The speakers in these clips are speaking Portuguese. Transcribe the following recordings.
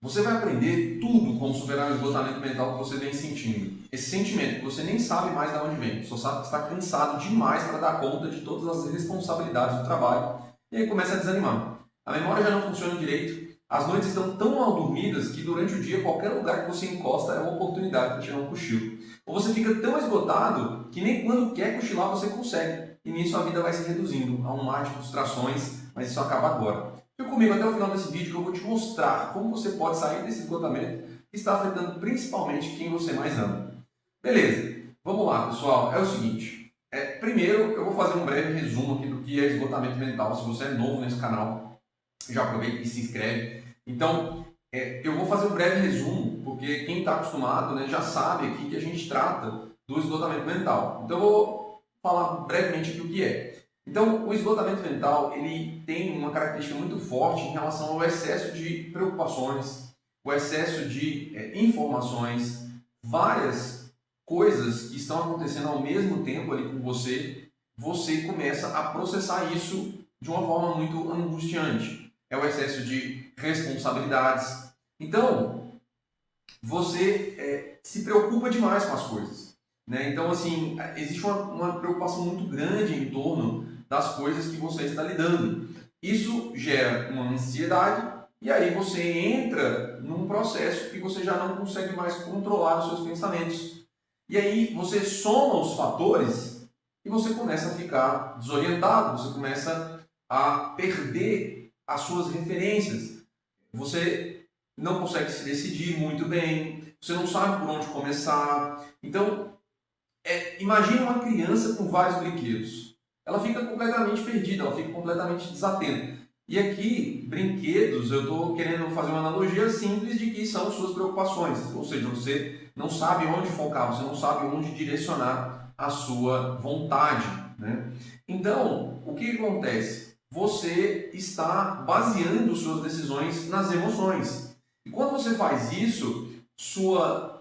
Você vai aprender tudo como superar o esgotamento mental que você vem sentindo. Esse sentimento que você nem sabe mais de onde vem, só sabe que está cansado demais para dar conta de todas as responsabilidades do trabalho e aí começa a desanimar. A memória já não funciona direito, as noites estão tão mal dormidas que durante o dia qualquer lugar que você encosta é uma oportunidade para tirar um cochilo. Ou você fica tão esgotado que nem quando quer cochilar você consegue. E nisso a vida vai se reduzindo a um mar de frustrações, mas isso acaba agora. Fica comigo até o final desse vídeo que eu vou te mostrar como você pode sair desse esgotamento que está afetando principalmente quem você mais ama. Beleza, vamos lá pessoal, é o seguinte, primeiro eu vou fazer um breve resumo aqui do que é esgotamento mental. Se você é novo nesse canal, já aproveita e se inscreve. Então, eu vou fazer um breve resumo, porque quem está acostumado, né, já sabe aqui que a gente trata do esgotamento mental. Então eu vou falar brevemente aqui o que é. Então, o esgotamento mental ele tem uma característica muito forte em relação ao excesso de preocupações, o excesso de informações, várias coisas que estão acontecendo ao mesmo tempo ali com você, você começa a processar isso de uma forma muito angustiante. É o excesso de responsabilidades. Então, você se preocupa demais com as coisas, né? Então, assim, existe uma preocupação muito grande em torno das coisas que você está lidando. Isso gera uma ansiedade e aí você entra num processo que você já não consegue mais controlar os seus pensamentos. E aí você soma os fatores e você começa a ficar desorientado, você começa a perder as suas referências. Você não consegue se decidir muito bem, você não sabe por onde começar. Então, imagine uma criança com vários brinquedos. Ela fica completamente perdida, ela fica completamente desatenta. E aqui, brinquedos, eu estou querendo fazer uma analogia simples de que são suas preocupações. Ou seja, você não sabe onde focar, você não sabe onde direcionar a sua vontade, né? Então, o que acontece? Você está baseando suas decisões nas emoções. E quando você faz isso, sua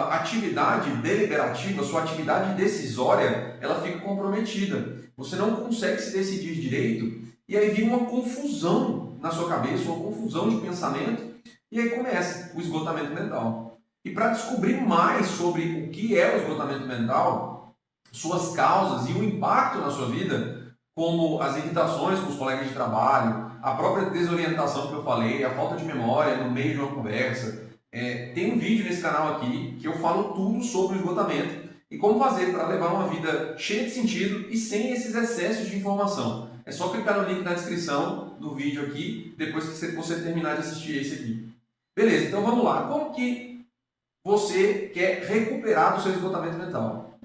atividade deliberativa, sua atividade decisória, ela fica comprometida. Você não consegue se decidir direito e aí vira uma confusão na sua cabeça, uma confusão de pensamento e aí começa o esgotamento mental. E para descobrir mais sobre o que é o esgotamento mental, suas causas e o impacto na sua vida, como as irritações com os colegas de trabalho, a própria desorientação que eu falei, a falta de memória no meio de uma conversa, tem um vídeo nesse canal aqui que eu falo tudo sobre o esgotamento e como fazer para levar uma vida cheia de sentido e sem esses excessos de informação. É só clicar no link na descrição do vídeo aqui, depois que você terminar de assistir esse aqui. Beleza, então vamos lá. Como que você quer recuperar do seu esgotamento mental?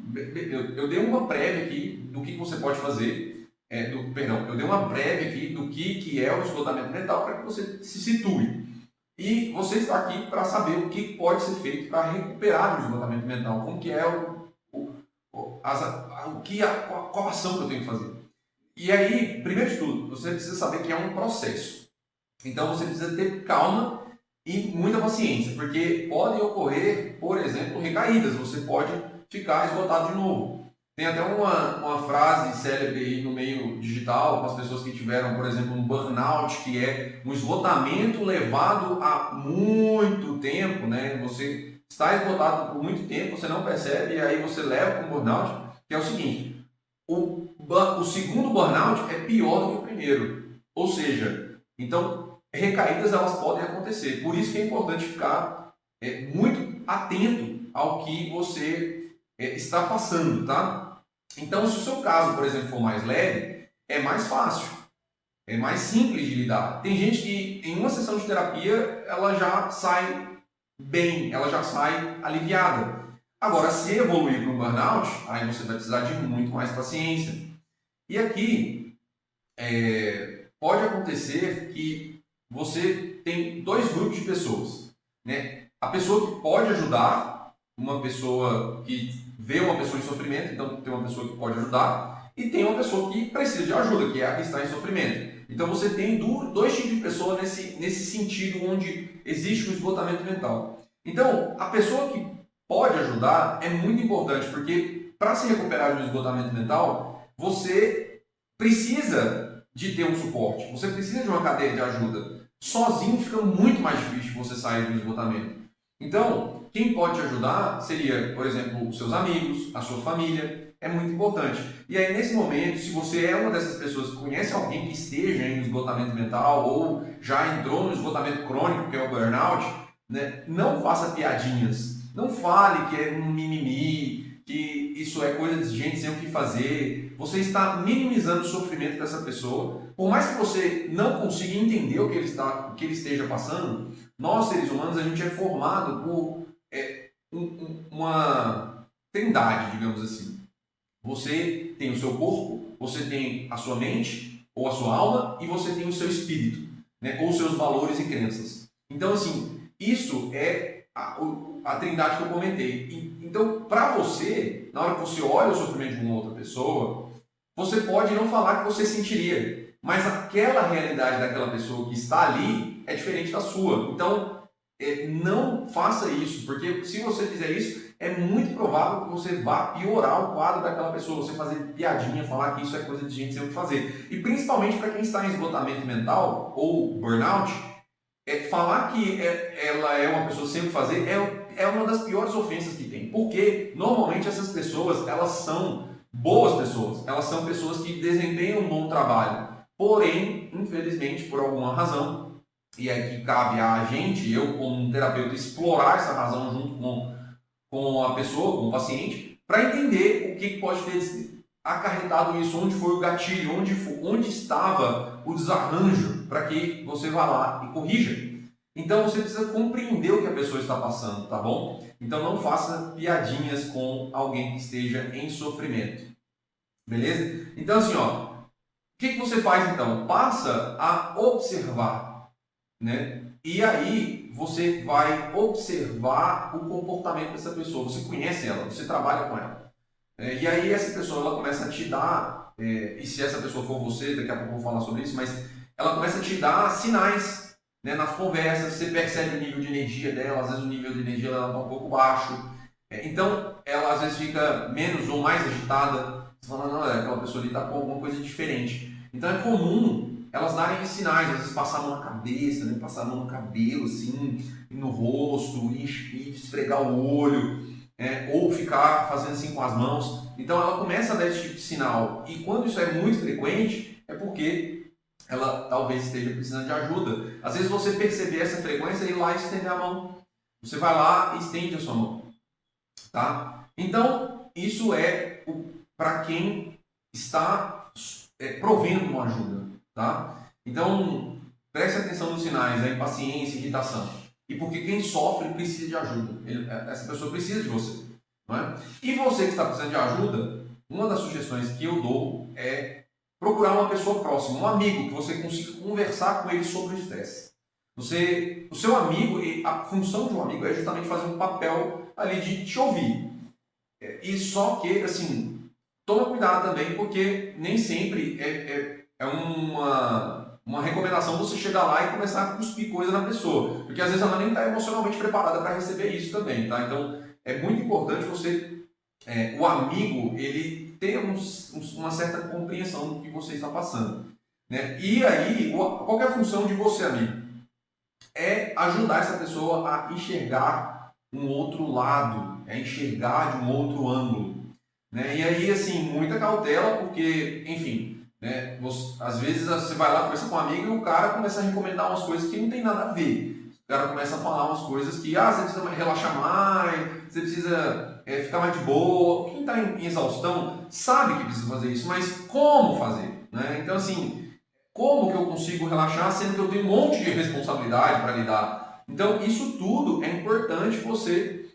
Eu dei uma prévia aqui do que você pode fazer. Eu dei uma prévia aqui do que é o esgotamento mental para que você se situe. E você está aqui para saber o que pode ser feito para recuperar o esgotamento mental, como que é qual ação que eu tenho que fazer. E aí, primeiro de tudo, você precisa saber que é um processo. Então você precisa ter calma e muita paciência, porque podem ocorrer, por exemplo, recaídas, você pode ficar esgotado de novo. Tem até uma frase célebre aí no meio digital, com as pessoas que tiveram, por exemplo, um burnout, que é um esgotamento levado a muito tempo, né? Você está esgotado por muito tempo, você não percebe, e aí você leva para um burnout, que é o seguinte, o segundo burnout é pior do que o primeiro. Ou seja, então, recaídas elas podem acontecer. Por isso que é importante ficar muito atento ao que você está passando, tá? Então, se o seu caso, por exemplo, for mais leve, é mais fácil, é mais simples de lidar. Tem gente que em uma sessão de terapia ela já sai bem, ela já sai aliviada. Agora, se evoluir para um burnout, aí você vai precisar de muito mais paciência. E aqui pode acontecer que você tem dois grupos de pessoas, né? A pessoa que pode ajudar, uma pessoa que vê uma pessoa em sofrimento, então tem uma pessoa que pode ajudar, e tem uma pessoa que precisa de ajuda, que é a que está em sofrimento. Então você tem dois tipos de pessoa nesse sentido onde existe um esgotamento mental. Então, a pessoa que pode ajudar é muito importante, porque para se recuperar de um esgotamento mental, você precisa de ter um suporte, você precisa de uma cadeia de ajuda. sozinho fica muito mais difícil você sair do esgotamento. Então, quem pode te ajudar seria, por exemplo, os seus amigos, a sua família, é muito importante. E aí, nesse momento, se você é uma dessas pessoas que conhece alguém que esteja em esgotamento mental ou já entrou no esgotamento crônico, que é o burnout, né, não faça piadinhas, não fale que é um mimimi, que isso é coisa de gente sem o que fazer. Você está minimizando o sofrimento dessa pessoa. Por mais que você não consiga entender o que ele esteja passando, nós, seres humanos, a gente é formado por uma trindade, digamos assim. Você tem o seu corpo, você tem a sua mente ou a sua alma e você tem o seu espírito, né? Ou seus valores e crenças. Então, assim, isso é a trindade que eu comentei. Então, para você, na hora que você olha o sofrimento de uma outra pessoa, você pode não falar que você sentiria, mas aquela realidade daquela pessoa que está ali é diferente da sua. Então, não faça isso, porque se você fizer isso, é muito provável que você vá piorar o quadro daquela pessoa, você fazer piadinha, falar que isso é coisa de gente sem o que fazer. E principalmente para quem está em esgotamento mental ou burnout, falar que ela é uma pessoa sem o que fazer é uma das piores ofensas que tem. Porque normalmente essas pessoas, elas são boas pessoas, elas são pessoas que desempenham um bom trabalho. Porém, infelizmente, por alguma razão, e aqui cabe a gente, eu como um terapeuta, explorar essa razão junto com a pessoa, com o paciente, para entender o que pode ter acarretado isso, onde foi o gatilho, onde estava o desarranjo, para que você vá lá e corrija. Então você precisa compreender o que a pessoa está passando, tá bom? Então não faça piadinhas com alguém que esteja em sofrimento, beleza? Então assim, ó, o que você faz então? Passa a observar, né? E aí você vai observar o comportamento dessa pessoa. Você conhece ela, você trabalha com ela. E aí essa pessoa ela começa a te dar, e se essa pessoa for você, daqui a pouco eu vou falar sobre isso, mas ela começa a te dar sinais, né, nas conversas, você percebe o nível de energia dela, às vezes o nível de energia dela está um pouco baixo. Então ela às vezes fica menos ou mais agitada. Você fala, não, aquela pessoa ali está com alguma coisa diferente. Então é comum elas darem sinais, às vezes passar a mão na cabeça, né? Passar a mão no cabelo, assim, no rosto, e esfregar o olho, ou ficar fazendo assim com as mãos. Então ela começa a dar esse tipo de sinal. E quando isso é muito frequente, é porque ela talvez esteja precisando de ajuda. Às vezes você perceber essa frequência e ir lá e estender a mão. Você vai lá e estende a sua mão. Tá? Então, isso é para quem está provendo uma ajuda. Tá? Então, preste atenção nos sinais, a impaciência, irritação. E porque quem sofre precisa de ajuda. Essa pessoa precisa de você. Não é? E você que está precisando de ajuda, uma das sugestões que eu dou é procurar uma pessoa próxima, um amigo, que você consiga conversar com ele sobre o estresse. O seu amigo, a função de um amigo é justamente fazer um papel ali de te ouvir. E só que, assim, toma cuidado também, porque nem sempre é uma recomendação você chegar lá e começar a cuspir coisa na pessoa, porque às vezes ela nem está emocionalmente preparada para receber isso também, tá? Então é muito importante o amigo, ele ter uma certa compreensão do que você está passando, né? E aí, qual é a função de você, amigo? É ajudar essa pessoa a enxergar um outro lado, a enxergar de um outro ângulo, né? E aí, assim, muita cautela, porque, enfim, né, às vezes você vai lá conversar com um amigo e o cara começa a recomendar umas coisas que não tem nada a ver. O cara começa a falar umas coisas que, você precisa relaxar mais, você precisa ficar mais de boa. Quem está em exaustão sabe que precisa fazer isso, mas como fazer? Né? Então, assim, como que eu consigo relaxar sendo que eu tenho um monte de responsabilidade para lidar? Então, isso tudo é importante você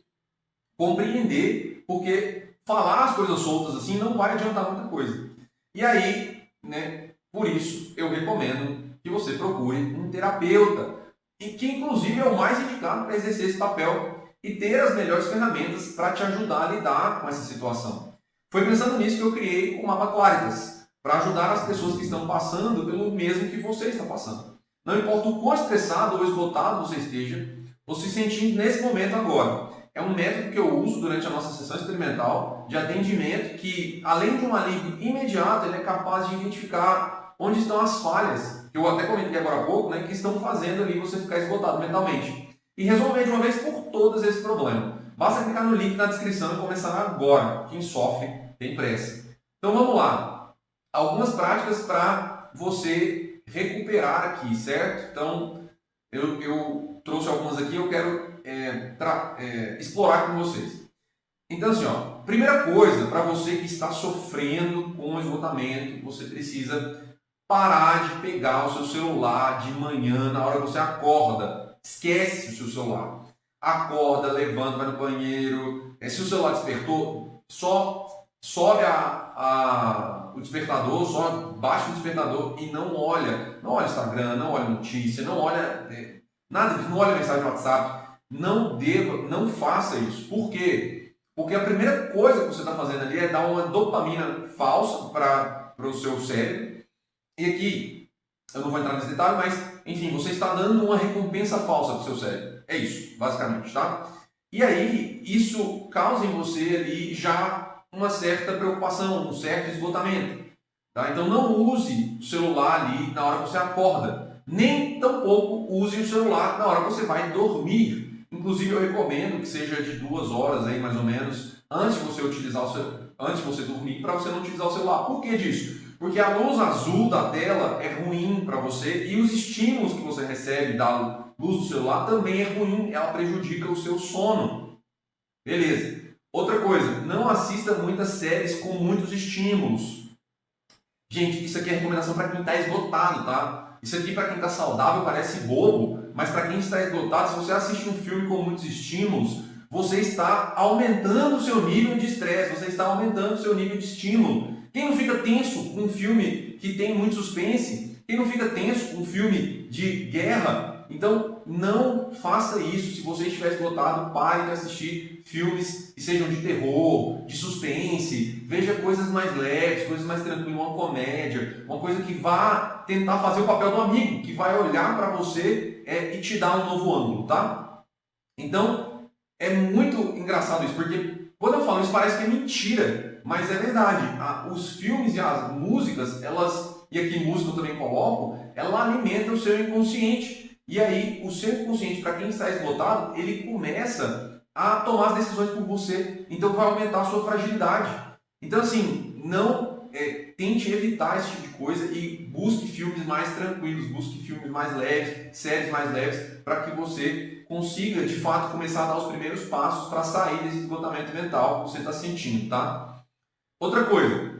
compreender, porque falar as coisas soltas assim não vai adiantar muita coisa. E aí, né, por isso eu recomendo que você procure um terapeuta, e que inclusive é o mais indicado para exercer esse papel e ter as melhores ferramentas para te ajudar a lidar com essa situação. Foi pensando nisso que eu criei o Mapa Claritas, para ajudar as pessoas que estão passando pelo mesmo que você está passando. Não importa o quão estressado ou esgotado você esteja, ou se sentindo nesse momento agora. É um método que eu uso durante a nossa sessão experimental de atendimento que, além de um alívio imediato, ele é capaz de identificar onde estão as falhas que eu até comentei agora há pouco, né, que estão fazendo ali você ficar esgotado mentalmente. E resolver de uma vez por todas esse problema. Basta clicar no link na descrição e começar agora. Quem sofre tem pressa. Então vamos lá. Algumas práticas para você recuperar aqui, certo? Então eu trouxe algumas aqui, eu quero explorar com vocês. Então assim, ó, primeira coisa, para você que está sofrendo com esgotamento, você precisa parar de pegar o seu celular de manhã, na hora que você acorda. Esquece o seu celular. Acorda, levanta, vai no banheiro. Se o celular despertou, só sobe o despertador, só baixa o despertador e não olha. Não olha o Instagram, não olha notícia, não olha nada, não olha mensagem no WhatsApp. Não faça isso. Por quê? Porque a primeira coisa que você está fazendo ali é dar uma dopamina falsa para o seu cérebro. E aqui, eu não vou entrar nesse detalhe, mas, enfim, você está dando uma recompensa falsa para o seu cérebro. É isso, basicamente, tá? E aí, isso causa em você ali já uma certa preocupação, um certo esgotamento. Tá? Então, não use o celular ali na hora que você acorda. Nem tampouco use o celular na hora que você vai dormir. Inclusive, eu recomendo que seja de 2 horas, aí, mais ou menos, antes de você dormir, para você não utilizar o celular. Por que disso? Porque a luz azul da tela é ruim para você e os estímulos que você recebe da luz do celular também é ruim, ela prejudica o seu sono. Beleza. Outra coisa, não assista muitas séries com muitos estímulos. Gente, isso aqui é recomendação para quem está esgotado, tá? Isso aqui para quem está saudável parece bobo, mas para quem está esgotado, se você assiste um filme com muitos estímulos, você está aumentando o seu nível de estresse, você está aumentando o seu nível de estímulo. Quem não fica tenso com um filme que tem muito suspense? Quem não fica tenso com um filme de guerra? Então, não faça isso. Se você estiver esgotado, pare de assistir filmes que sejam de terror, de suspense. Veja coisas mais leves, coisas mais tranquilas, uma comédia, uma coisa que vá tentar fazer o papel do amigo, que vai olhar para você e te dar um novo ângulo, tá? Então, é muito engraçado isso, porque quando eu falo isso parece que é mentira, mas é verdade. Os filmes e as músicas, e aqui música eu também coloco, ela alimenta o seu inconsciente. E aí, o seu inconsciente, para quem está esgotado, ele começa a tomar as decisões por você. Então, vai aumentar a sua fragilidade. Então, assim, não tente evitar esse tipo de coisa e busque filmes mais tranquilos, busque filmes mais leves, séries mais leves, para que você consiga, de fato, começar a dar os primeiros passos para sair desse esgotamento mental que você está sentindo, tá? Outra coisa,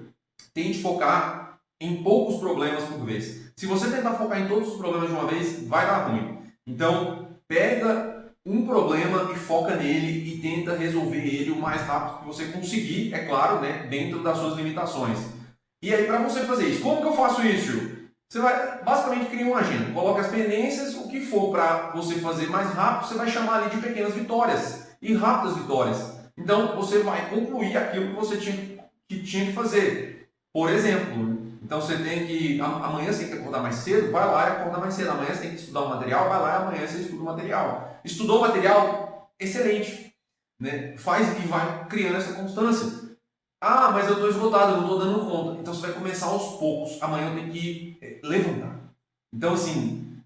tente focar em poucos problemas por vez. Se você tentar focar em todos os problemas de uma vez, vai dar ruim. Então, pega um problema e foca nele e tenta resolver ele o mais rápido que você conseguir, é claro, né, dentro das suas limitações. E aí, para você fazer isso, como que eu faço isso? Você vai, basicamente, criar uma agenda. Coloque as pendências, o que for para você fazer mais rápido, você vai chamar ali de pequenas vitórias e rápidas vitórias. Então, você vai concluir aquilo que você tinha que fazer. Por exemplo, então você tem que, amanhã você tem que acordar mais cedo, vai lá e acorda mais cedo. Amanhã você tem que estudar o material, vai lá e amanhã você estuda o material. Estudou o material? Excelente. Né? Faz e vai criando essa constância. Ah, mas eu estou esgotado, eu não estou dando conta. Então você vai começar aos poucos. Amanhã eu tenho que levantar. Então assim,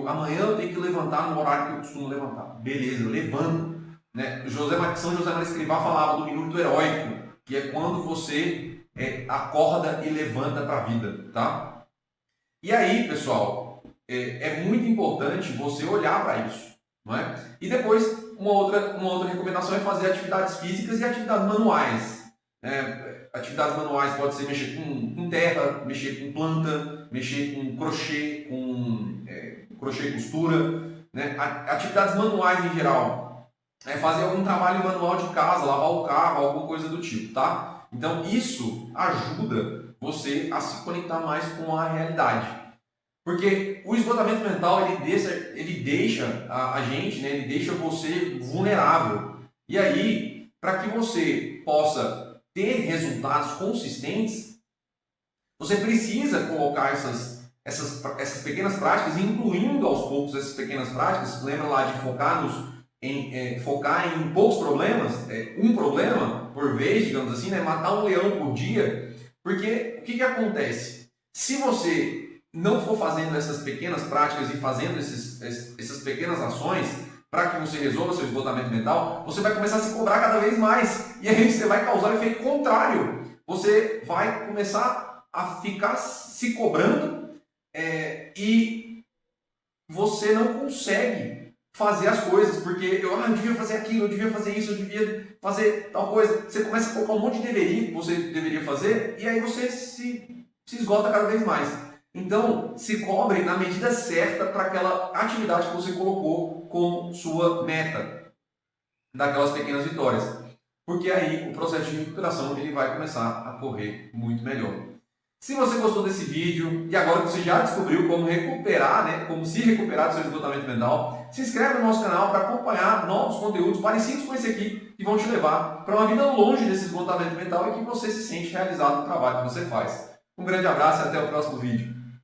amanhã eu tenho que levantar no horário que eu costumo levantar. Beleza, levanta. Né? São José Maria Escrivá falava do minuto heróico, que é quando você acorda e levanta para a vida. Tá? E aí, pessoal, é muito importante você olhar para isso. Não é? E depois, uma outra recomendação é fazer atividades físicas e atividades manuais. Atividades manuais pode ser mexer com terra, mexer com planta, mexer com crochê, crochê e costura. Né? Atividades manuais em geral. Fazer algum trabalho manual de casa, lavar o carro, alguma coisa do tipo. Tá? Então isso ajuda você a se conectar mais com a realidade. Porque o esgotamento mental ele deixa a gente, né? Ele deixa você vulnerável. E aí, para que você possa ter resultados consistentes, você precisa colocar essas pequenas práticas, incluindo aos poucos essas pequenas práticas. Lembra lá de focar em poucos problemas, um problema por vez, digamos assim, né? Matar um leão por dia. Porque o que acontece? Se você não for fazendo essas pequenas práticas e fazendo essas pequenas ações para que você resolva seu esgotamento mental, você vai começar a se cobrar cada vez mais. E aí você vai causar o efeito contrário. Você vai começar a ficar se cobrando e você não consegue fazer as coisas, porque eu devia fazer aquilo, eu devia fazer isso, eu devia fazer tal coisa. Você começa a colocar um monte de deveria que você deveria fazer e aí você se esgota cada vez mais. Então, se cobre na medida certa para aquela atividade que você colocou como sua meta, daquelas pequenas vitórias. Porque aí o processo de recuperação ele vai começar a correr muito melhor. Se você gostou desse vídeo e agora que você já descobriu como recuperar, né, como se recuperar do seu esgotamento mental, se inscreve no nosso canal para acompanhar novos conteúdos parecidos com esse aqui que vão te levar para uma vida longe desse esgotamento mental e que você se sente realizado no trabalho que você faz. Um grande abraço e até o próximo vídeo.